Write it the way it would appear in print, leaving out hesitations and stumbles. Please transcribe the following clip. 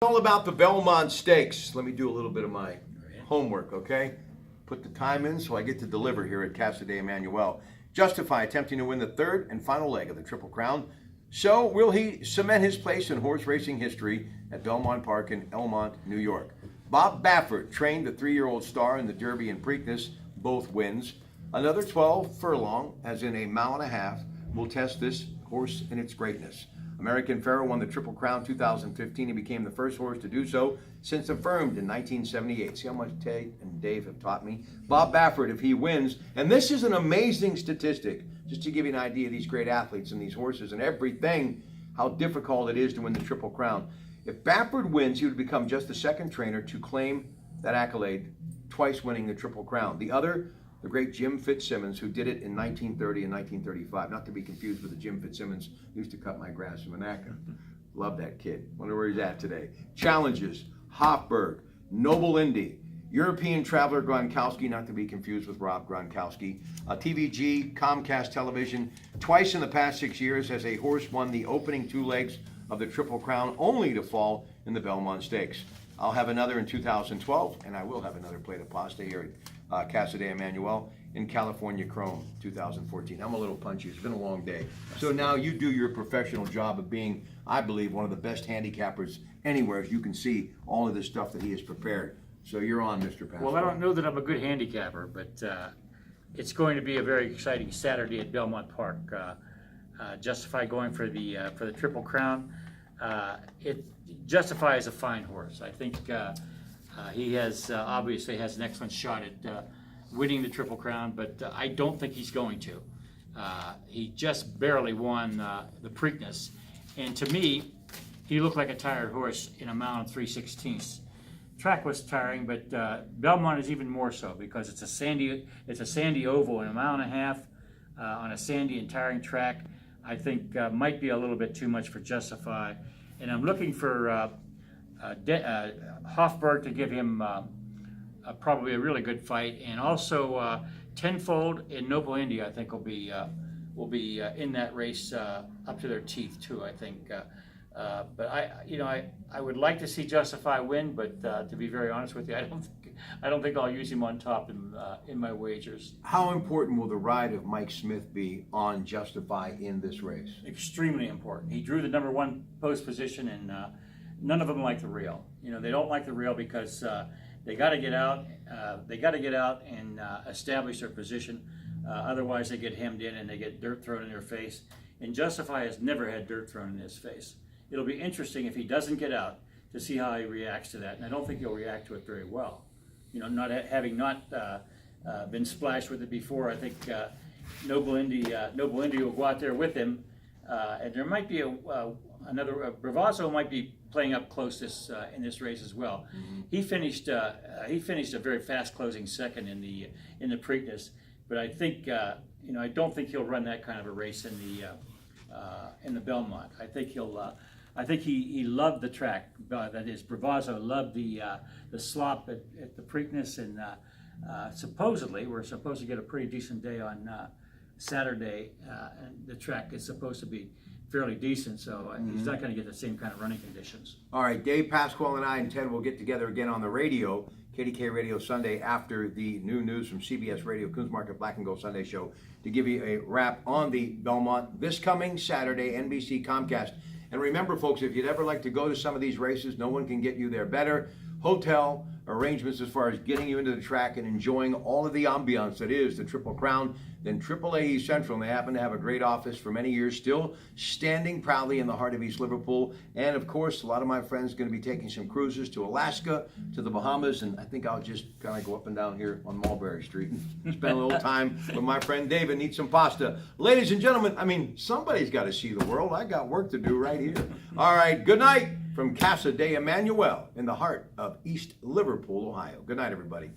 All about the Belmont Stakes. Let me do a little bit of my homework, okay? Put the time in so I get to deliver here at Casa de Emanuel. Justify attempting to win the third and final leg of the Triple Crown. So will he cement his place in horse racing history at Belmont Park in Belmont, New York? Bob Baffert trained the 3-year-old star in the Derby and Preakness, both wins. Another 12 furlong, as in a mile and a half, will test this horse in its greatness. American Pharoah won the Triple Crown 2015 and became the first horse to do so since affirmed in 1978. See how much Ted and Dave have taught me? Bob Baffert, if he wins, and this is an amazing statistic, just to give you an idea of these great athletes and these horses and everything, how difficult it is to win the Triple Crown. If Baffert wins, he would become just the second trainer to claim that accolade, twice winning the Triple Crown. The other, the great Jim Fitzsimmons, who did it in 1930 and 1935. Not to be confused with the Jim Fitzsimmons who used to cut my grass in Monaco. Love that kid. Wonder where he's at today. Challenges, Hofburg, Noble Indy, European Traveler Gronkowski, not to be confused with Rob Gronkowski, TVG, Comcast Television. Twice in the past 6 years has a horse won the opening 2 legs of the Triple Crown, only to fall in the Belmont Stakes. I'll have another in 2012, and I will have another plate of pasta here at Casa de Emanuel in California Chrome 2014. I'm a little punchy. It's been a long day. So now you do your professional job of being, I believe, one of the best handicappers anywhere. As you can see all of this stuff that he has prepared. So you're on, Mr. Pasquale. Well, I don't know that I'm a good handicapper, but it's going to be a very exciting Saturday at Belmont Park. Justify going for the Triple Crown. Justify is a fine horse. I think he has obviously has an excellent shot at winning the Triple Crown, but I don't think he's going to. He just barely won the Preakness, and to me, he looked like a tired horse in a mile and 3/16. Track was tiring, but Belmont is even more so because it's a sandy oval in a mile and a half on a sandy and tiring track. I think might be a little bit too much for Justify, and I'm looking for Hofburg to give him probably a really good fight, and also Tenfold and Noble Indy I think will be in that race up to their teeth too. I think, but I would like to see Justify win, but to be very honest with you, I don't think I'll use him on top in my wagers. How important will the ride of Mike Smith be on Justify in this race? Extremely important. He drew the #1 post position, and none of them like the rail. They don't like the rail because they got to get out. They got to get out and establish their position. Otherwise, they get hemmed in and they get dirt thrown in their face. And Justify has never had dirt thrown in his face. It'll be interesting if he doesn't get out to see how he reacts to that. And I don't think he'll react to it very well. Not having been splashed with it before, I think Noble Indy will go out there with him, and there might be another Bravazzo might be playing up close in this race as well. Mm-hmm. He finished a very fast closing second in the Preakness, but I think I don't think he'll run that kind of a race in the Belmont. I think he loved the track. That is, Bravazzo loved the slop at the Preakness, and supposedly we're supposed to get a pretty decent day on Saturday, and the track is supposed to be fairly decent, so he's not going to get the same kind of running conditions. All right, Dave, Pasquale, and I and Ted will get together again on the radio, KDK Radio Sunday, after the new news from CBS Radio, Coons Market Black and Gold Sunday Show, to give you a wrap on the Belmont this coming Saturday, NBC Comcast. And remember, folks, if you'd ever like to go to some of these races, no one can get you there better. Hotel arrangements as far as getting you into the track and enjoying all of the ambiance that is the Triple Crown, then AAA East Central, and they happen to have a great office for many years, still standing proudly in the heart of East Liverpool. And of course, a lot of my friends are going to be taking some cruises to Alaska, to the Bahamas, and I think I'll just kind of go up and down here on Mulberry Street and spend a little time with my friend David and eat some pasta. Ladies and gentlemen, somebody's got to see the world. I got work to do right here. All right, good night from Casa de Emanuel in the heart of East Liverpool, Ohio. Good night, everybody.